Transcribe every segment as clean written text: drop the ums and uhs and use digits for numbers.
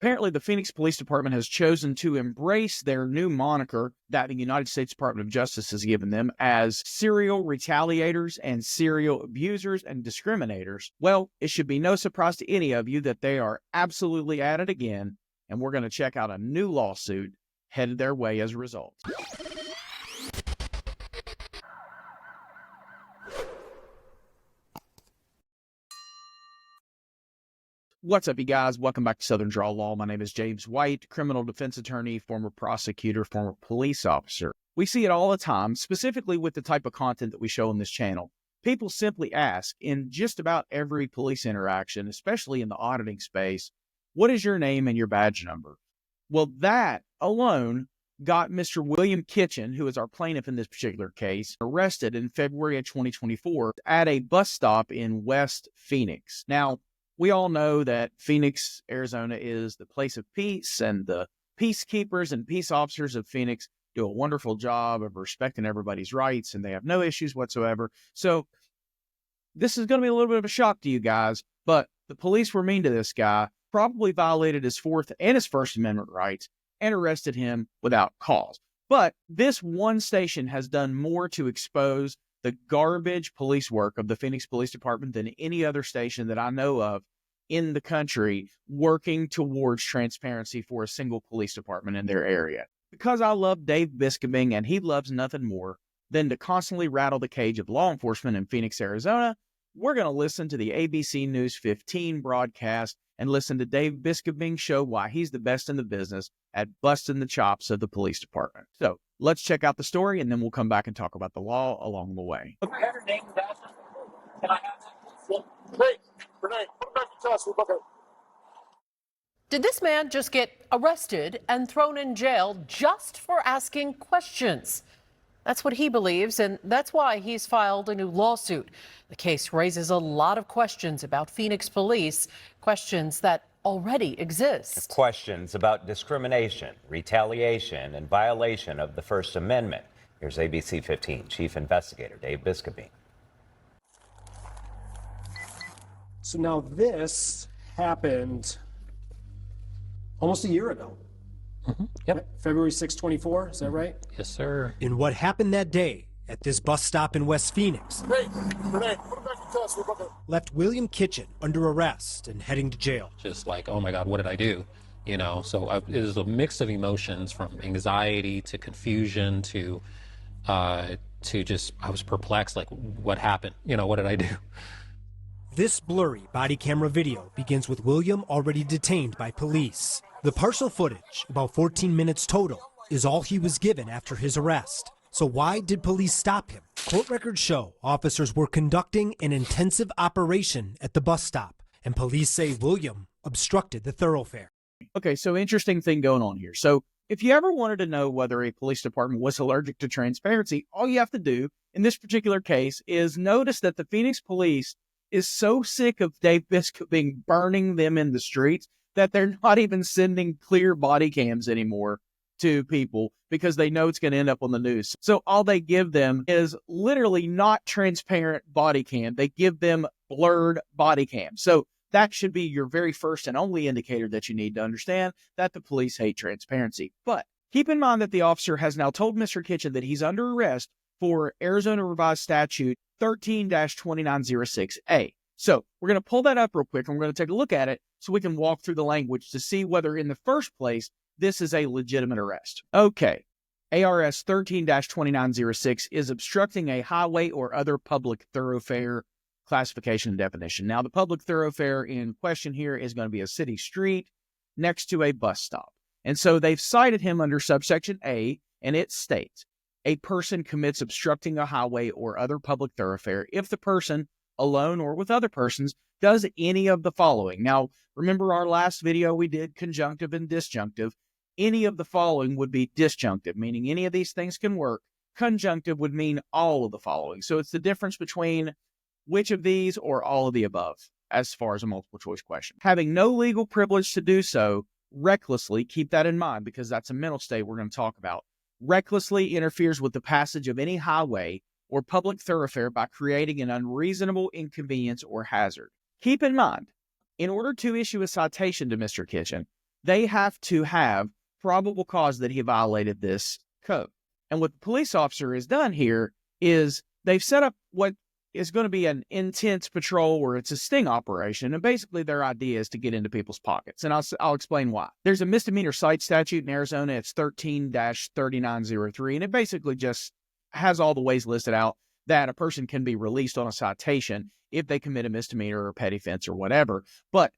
Apparently, the Phoenix Police Department has chosen to embrace their new moniker that the United States Department of Justice has given them as serial retaliators and serial abusers and discriminators. Well, it should be no surprise to any of you that they are absolutely at it again, and we're going to check out a new lawsuit headed their way as a result. What's up, you guys? Welcome back to Southern Draw Law. My name is James White, criminal defense attorney, former prosecutor, former police officer. We see it all the time, specifically with the type of content that we show on this channel. People simply ask in just about every police interaction, especially in the auditing space, what is your name and your badge number? Well, that alone got Mr. William Kitchen, who is our plaintiff in this particular case, arrested in February of 2024 at a bus stop in West Phoenix. Now, we all know that Phoenix, Arizona is the place of peace, and the peacekeepers and peace officers of Phoenix do a wonderful job of respecting everybody's rights, and they have no issues whatsoever. So this is going to be a little bit of a shock to you guys, but the police were mean to this guy, probably violated his Fourth and his First Amendment rights, and arrested him without cause. But this one station has done more to expose the garbage police work of the Phoenix Police Department than any other station that I know of in the country working towards transparency for a single police department in their area. Because I love Dave Biscobing and he loves nothing more than to constantly rattle the cage of law enforcement in Phoenix, Arizona, we're going to listen to the ABC News 15 broadcast and listen to Dave Biscobing show why he's the best in the business at busting the chops of the police department. So let's check out the story, and then we'll come back and talk about the law along the way. Can I have your name and badge number? Can I have that? Great. Renee, put it back to us. We'll book it. Did this man just get arrested and thrown in jail just for asking questions? That's what he believes, and that's why he's filed a new lawsuit. The case raises a lot of questions about Phoenix police, questions that already exist. Questions about discrimination, retaliation, and violation of the First Amendment. Here's ABC 15 Chief Investigator Dave Biscobing. So now this happened almost a year ago. Yep. February 6, 24, is that right? Yes, sir. In what happened that day at this bus stop in West Phoenix, Great. Renee, put it back to us. We'll book it. left William Kitchen under arrest and heading to jail. Just like, oh my God, what did I do? You know, so it was a mix of emotions from anxiety to confusion to just, I was perplexed, like, what happened? You know, what did I do? This blurry body camera video begins with William already detained by police. The partial footage, about 14 minutes total, is all he was given after his arrest. So why did police stop him? Court records show officers were conducting an intensive operation at the bus stop, and police say William obstructed the thoroughfare. Okay, so interesting thing going on here. So if you ever wanted to know whether a police department was allergic to transparency, all you have to do in this particular case is notice that the Phoenix police is so sick of Dave Biscobing burning them in the streets that they're not even sending clear body cams anymore to people because they know it's going to end up on the news. So all they give them is literally not transparent body cam. They give them blurred body cam. So that should be your very first and only indicator that you need to understand that the police hate transparency. But keep in mind that the officer has now told Mr. Kitchen that he's under arrest for Arizona Revised Statute 13-2906A. So we're going to pull that up real quick and we're going to take a look at it so we can walk through the language to see whether in the first place this is a legitimate arrest. Okay, ARS 13-2906 is obstructing a highway or other public thoroughfare classification and definition. Now, the public thoroughfare in question here is going to be a city street next to a bus stop. And so they've cited him under subsection A, and it states, a person commits obstructing a highway or other public thoroughfare if the person, alone or with other persons, does any of the following. Now, remember our last video we did conjunctive and disjunctive. Any of the following would be disjunctive, meaning any of these things can work. Conjunctive would mean all of the following. So it's the difference between which of these or all of the above as far as a multiple choice question. Having no legal privilege to do so recklessly, keep that in mind because that's a mental state we're going to talk about, recklessly interferes with the passage of any highway or public thoroughfare by creating an unreasonable inconvenience or hazard. Keep in mind, in order to issue a citation to Mr. Kitchen, they have to have probable cause that he violated this code. And what the police officer has done here is they've set up what is going to be an intense patrol, or it's a sting operation. And basically their idea is to get into people's pockets. And I'll explain why. There's a misdemeanor cite statute in Arizona. It's 13-3903. And it basically just has all the ways listed out that a person can be released on a citation if they commit a misdemeanor or petty offense or whatever. But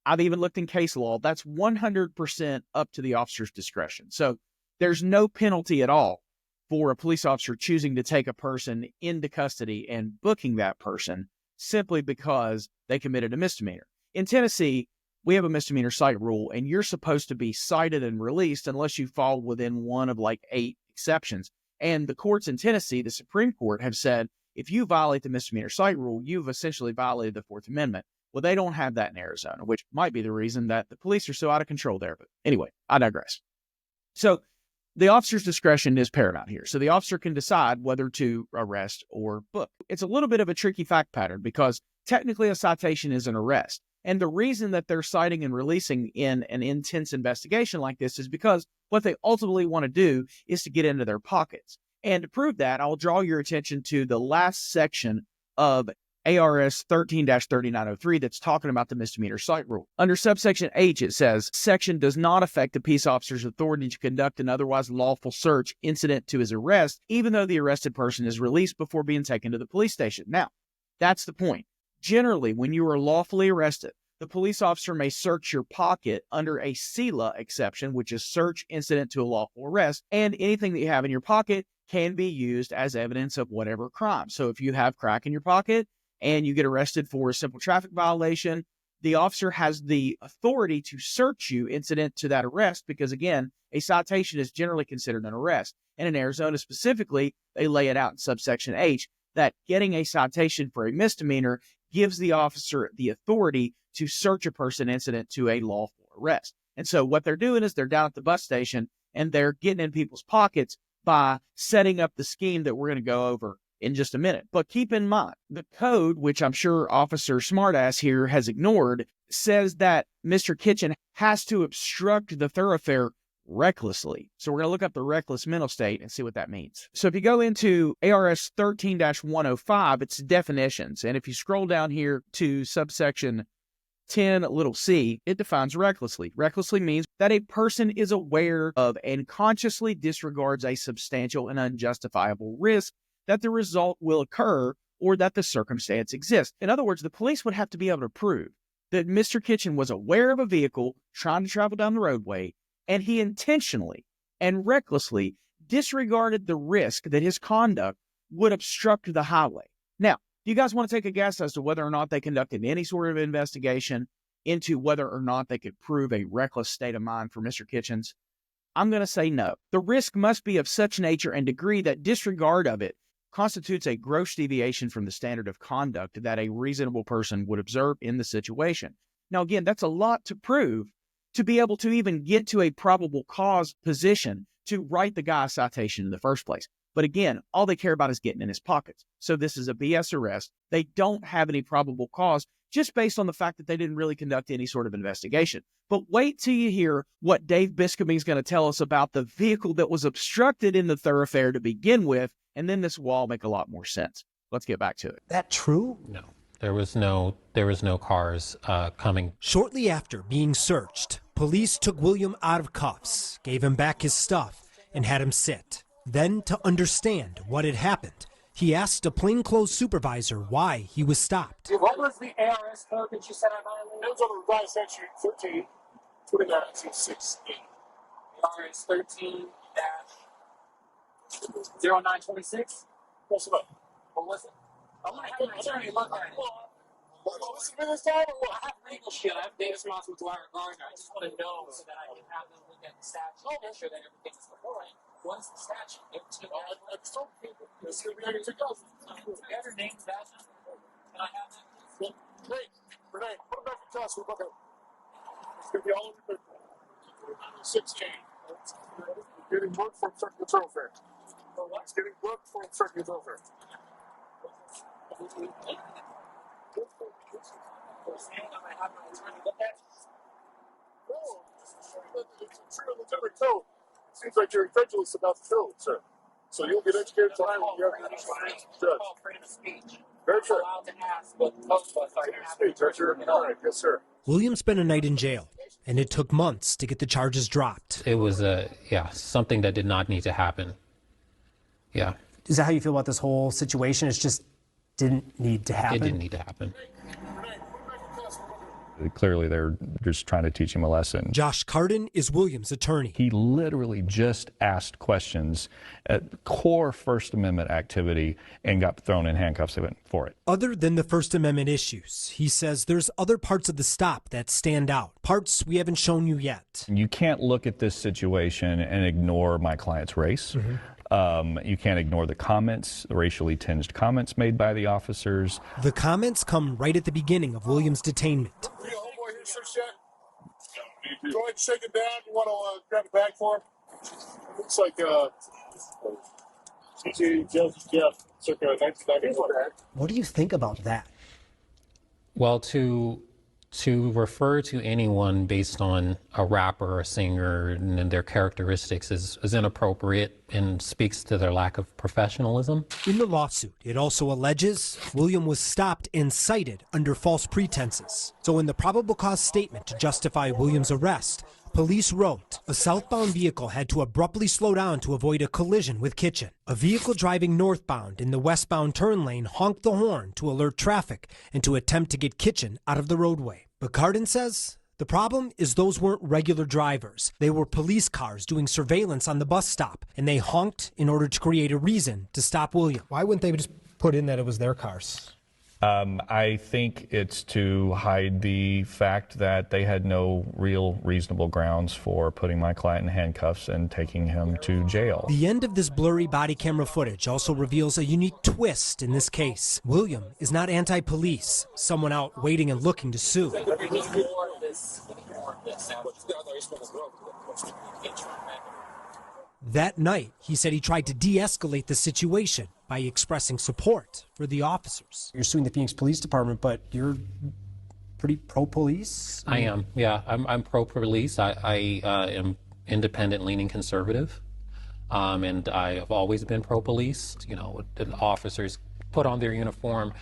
I've even looked in case law. That's 100% up to the officer's discretion. So there's no penalty at all for a police officer choosing to take a person into custody and booking that person simply because they committed a misdemeanor. In Tennessee, we have a misdemeanor cite rule, and you're supposed to be cited and released unless you fall within one of like 8 exceptions. And the courts in Tennessee, the Supreme Court, have said, if you violate the misdemeanor cite rule, you've essentially violated the Fourth Amendment. Well, they don't have that in Arizona, which might be the reason that the police are so out of control there. But anyway, I digress. So the officer's discretion is paramount here. So the officer can decide whether to arrest or book. It's a little bit of a tricky fact pattern because technically a citation is an arrest. And the reason that they're citing and releasing in an intense investigation like this is because what they ultimately want to do is to get into their pockets. And to prove that, I'll draw your attention to the last section of ARS 13-3903 that's talking about the misdemeanor cite rule. Under subsection H, it says, section does not affect the peace officer's authority to conduct an otherwise lawful search incident to his arrest, even though the arrested person is released before being taken to the police station. Now, that's the point. Generally, when you are lawfully arrested, the police officer may search your pocket under a SELA exception, which is search incident to a lawful arrest, and anything that you have in your pocket can be used as evidence of whatever crime. So if you have crack in your pocket, and you get arrested for a simple traffic violation, the officer has the authority to search you incident to that arrest because, again, a citation is generally considered an arrest. And in Arizona specifically, they lay it out in subsection H that getting a citation for a misdemeanor gives the officer the authority to search a person incident to a lawful arrest. And so what they're doing is they're down at the bus station and they're getting in people's pockets by setting up the scheme that we're going to go over in just a minute. But keep in mind, the code, which I'm sure Officer Smartass here has ignored, says that Mr. Kitchen has to obstruct the thoroughfare recklessly. So we're going to look up the reckless mental state and see what that means. So if you go into ARS 13-105, it's definitions. And if you scroll down here to subsection 10c, it defines recklessly. Recklessly means that a person is aware of and consciously disregards a substantial and unjustifiable risk that the result will occur or that the circumstance exists. In other words, the police would have to be able to prove that Mr. Kitchen was aware of a vehicle trying to travel down the roadway, and he intentionally and recklessly disregarded the risk that his conduct would obstruct the highway. Now, do you guys want to take a guess as to whether or not they conducted any sort of investigation into whether or not they could prove a reckless state of mind for Mr. Kitchens? I'm going to say no. The risk must be of such nature and degree that disregard of it constitutes a gross deviation from the standard of conduct that a reasonable person would observe in the situation. Now, again, that's a lot to prove to be able to even get to a probable cause position to write the guy a citation in the first place. But again, all they care about is getting in his pockets. So this is a BS arrest. They don't have any probable cause just based on the fact that they didn't really conduct any sort of investigation. But wait till you hear what Dave Biscoming is going to tell us about the vehicle that was obstructed in the thoroughfare to begin with, and then this will all make a lot more sense. Let's get back to it. That true? No, there was no cars coming. Shortly after being searched, police took William out of cuffs, gave him back his stuff, and had him sit. Then, to understand what had happened, he asked a plainclothes supervisor why he was stopped. What was the ARS code that you said I violated? It was on the revised statute 13-2916. ARS 13-0926. What's up? What was it? I'm going to have an attorney look at it. What's the this time? I have legal shit. I have data responsible to our Gardner. I just want to know so that I can have them look at the statute and make sure that everything is before it. What's the statute? It's going to be ready to go. Better names that. Can I have that? Great. Renee, put it back in class. We'll look at it. It's going to be all in the 16. Getting work from Circular Thoroughfare. It's getting work from Circular Thoroughfare. It's a different code. Seems like you're incredulous about the code, sir. So you'll get educated tonight when you have your judge. Freedom of speech. Very sure. Allowed to ask what the code was. Speech, that's your right. Yes, sir. William spent a night in jail, and it took months to get the charges dropped. It was something that did not need to happen. Yeah, Is that how you feel about this whole situation? It just didn't need to happen? it didn't need to happen. Clearly, they're just trying to teach him a lesson. Josh Carden is William's attorney. He literally just asked questions at core First Amendment activity and got thrown in handcuffs. They went for it. Other than the First Amendment issues, he says there's other parts of the stop that stand out, parts we haven't shown you yet. You can't look at this situation and ignore my client's race. You can't ignore the comments, the racially tinged comments made by the officers. The comments come right at the beginning of William's detainment. Are you a homeboy here, sir, Shaq? Go ahead and shake it down. You want to grab the bag for him? Looks like CJ Jeff, circa 1994. What do you think about that? Well, to refer to anyone based on a rapper or a singer and their characteristics is inappropriate and speaks to their lack of professionalism. In the lawsuit, it also alleges William was stopped and cited under false pretenses. So in the probable cause statement to justify William's arrest, police wrote, a southbound vehicle had to abruptly slow down to avoid a collision with Kitchen. A vehicle driving northbound in the westbound turn lane honked the horn to alert traffic and to attempt to get Kitchen out of the roadway. But Carden says the problem is those weren't regular drivers. They were police cars doing surveillance on the bus stop, and they honked in order to create a reason to stop William. Why wouldn't they just put in that it was their cars? I think it's to hide the fact that they had no real reasonable grounds for putting my client in handcuffs and taking him to jail. The end of this blurry body camera footage also reveals a unique twist in this case. William is not anti-police, someone out waiting and looking to sue. That night, he said he tried to de-escalate the situation by expressing support for the officers. You're suing the Phoenix Police Department, but you're pretty pro-police? I am, yeah. I'm pro-police. I am independent-leaning conservative, and I have always been pro-police. You know, the officers put on their uniform,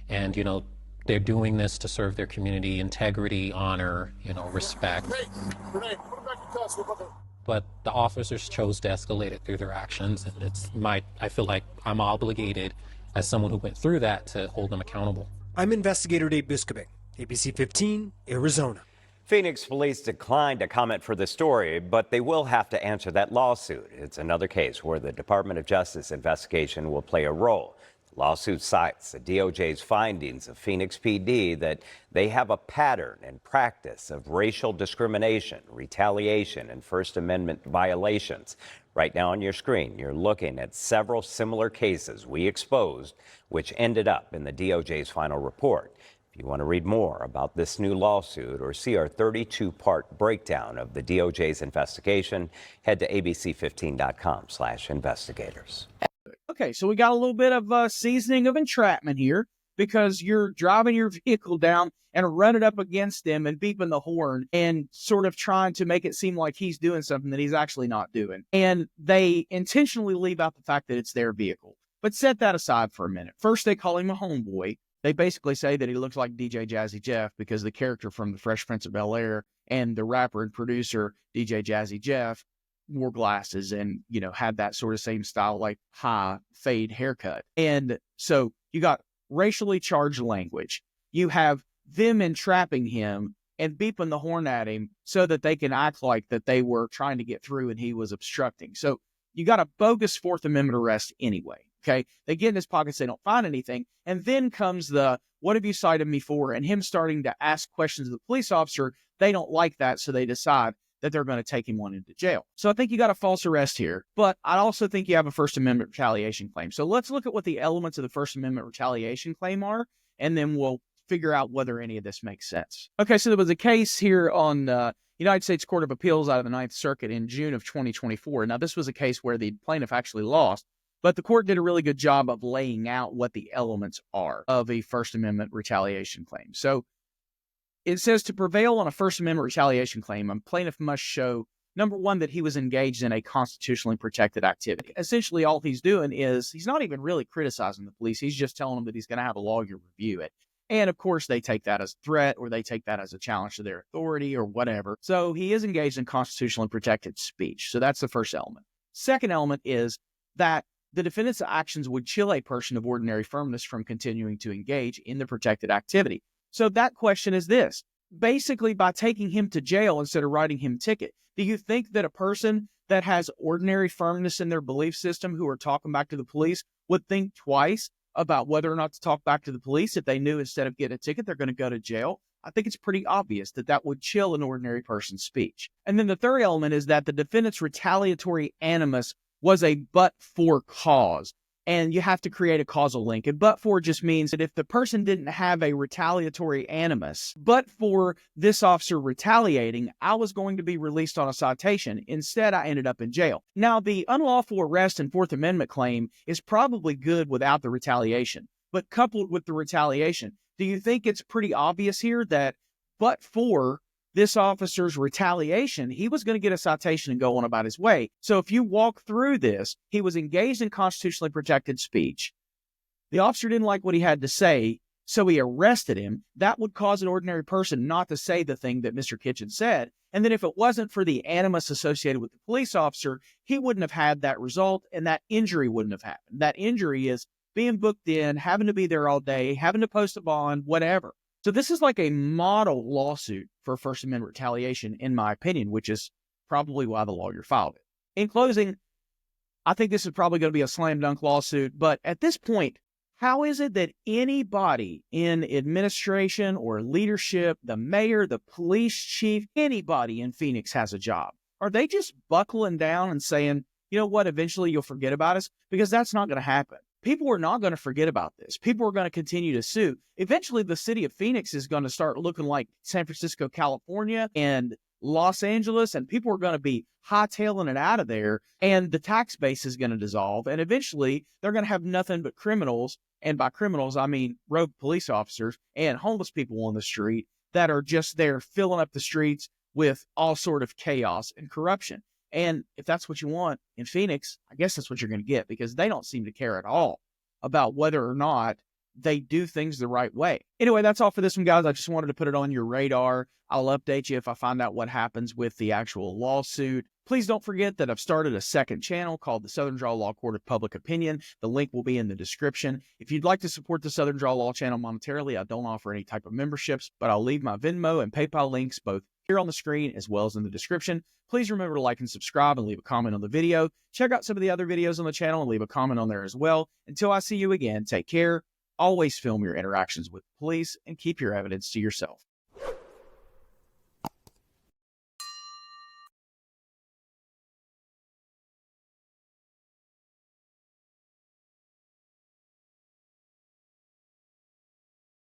and, you know, they're doing this to serve their community, integrity, honor, you know, respect. But the officers chose to escalate it through their actions, and I feel like I'm obligated as someone who went through that to hold them accountable. I'm investigator Dave Biscobing, ABC 15, Arizona. Phoenix police declined to comment for the story, but they will have to answer that lawsuit. It's another case where the Department of Justice investigation will play a role. The lawsuit cites the DOJ's findings of Phoenix PD that they have a pattern and practice of racial discrimination, retaliation, and First Amendment violations. Right now on your screen, you're looking at several similar cases we exposed, which ended up in the DOJ's final report. If you want to read more about this new lawsuit or see our 32-part breakdown of the DOJ's investigation, head to abc15.com/investigators. Okay, so we got a little bit of seasoning of entrapment here because you're driving your vehicle down and running up against him and beeping the horn and sort of trying to make it seem like he's doing something that he's actually not doing. And they intentionally leave out the fact that it's their vehicle. But set that aside for a minute. First, they call him a homeboy. They basically say that he looks like DJ Jazzy Jeff because the character from The Fresh Prince of Bel-Air and the rapper and producer DJ Jazzy Jeff wore glasses and, you know, had that sort of same style, like high fade haircut. And so you got racially charged language. You have them entrapping him and beeping the horn at him so that they can act like that they were trying to get through and he was obstructing. So you got a bogus Fourth Amendment arrest anyway. Okay. They get in his pockets. They don't find anything. And then comes the, what have you cited me for? And him starting to ask questions of the police officer. They don't like that. So they decide that they're going to take him on into jail. So I think you got a false arrest here, but I also think you have a First Amendment retaliation claim. So let's look at what the elements of the First Amendment retaliation claim are, and then we'll figure out whether any of this makes sense. Okay, so there was a case here on United States Court of Appeals out of the Ninth Circuit in June of 2024. Now, this was a case where the plaintiff actually lost, but the court did a really good job of laying out what the elements are of a First Amendment retaliation claim. So It says to prevail on a First Amendment retaliation claim, a plaintiff must show, number one, that he was engaged in a constitutionally protected activity. Essentially, all he's doing is he's not even really criticizing the police. He's just telling them that he's going to have a lawyer review it. And of course, they take that as a threat, or they take that as a challenge to their authority or whatever. So he is engaged in constitutionally protected speech. So that's the first element. Second element is that the defendant's actions would chill a person of ordinary firmness from continuing to engage in the protected activity. So that question is this. Basically, by taking him to jail instead of writing him a ticket, do you think that a person that has ordinary firmness in their belief system who are talking back to the police would think twice about whether or not to talk back to the police if they knew instead of getting a ticket, they're going to go to jail? I think it's pretty obvious that that would chill an ordinary person's speech. And then the third element is that the defendant's retaliatory animus was a but-for cause. And you have to create a causal link. And but-for just means that if the person didn't have a retaliatory animus, but for this officer retaliating, I was going to be released on a citation. Instead, I ended up in jail. Now, the unlawful arrest and Fourth Amendment claim is probably good without the retaliation. But coupled with the retaliation, do you think it's pretty obvious here that but for this officer's retaliation, he was going to get a citation and go on about his way? So if you walk through this, he was engaged in constitutionally protected speech. The officer didn't like what he had to say, so he arrested him. That would cause an ordinary person not to say the thing that Mr. Kitchen said. And then if it wasn't for the animus associated with the police officer, he wouldn't have had that result, and that injury wouldn't have happened. That injury is being booked in, having to be there all day, having to post a bond, whatever. So this is like a model lawsuit for First Amendment retaliation, in my opinion, which is probably why the lawyer filed it. In closing, I think this is probably going to be a slam dunk lawsuit, but at this point, how is it that anybody in administration or leadership, the mayor, the police chief, anybody in Phoenix has a job? Are they just buckling down and saying, you know what, eventually you'll forget about us? Because that's not going to happen. People are not going to forget about this. People are going to continue to sue. Eventually, the city of Phoenix is going to start looking like San Francisco, California, and Los Angeles, and people are going to be hightailing it out of there, and the tax base is going to dissolve, and eventually, they're going to have nothing but criminals, and by criminals, I mean rogue police officers and homeless people on the street that are just there filling up the streets with all sort of chaos and corruption. And if that's what you want in Phoenix, I guess that's what you're going to get, because they don't seem to care at all about whether or not they do things the right way. Anyway, that's all for this one, guys. I just wanted to put it on your radar. I'll update you if I find out what happens with the actual lawsuit. Please don't forget that I've started a second channel called the Southern Draw Law Court of Public Opinion. The link will be in the description. If you'd like to support the Southern Draw Law channel monetarily, I don't offer any type of memberships, but I'll leave my Venmo and PayPal links both here on the screen as well as in the description. Please remember to like and subscribe and leave a comment on the video. Check out some of the other videos on the channel and leave a comment on there as well. Until I see you again, take care. Always film your interactions with the police and keep your evidence to yourself.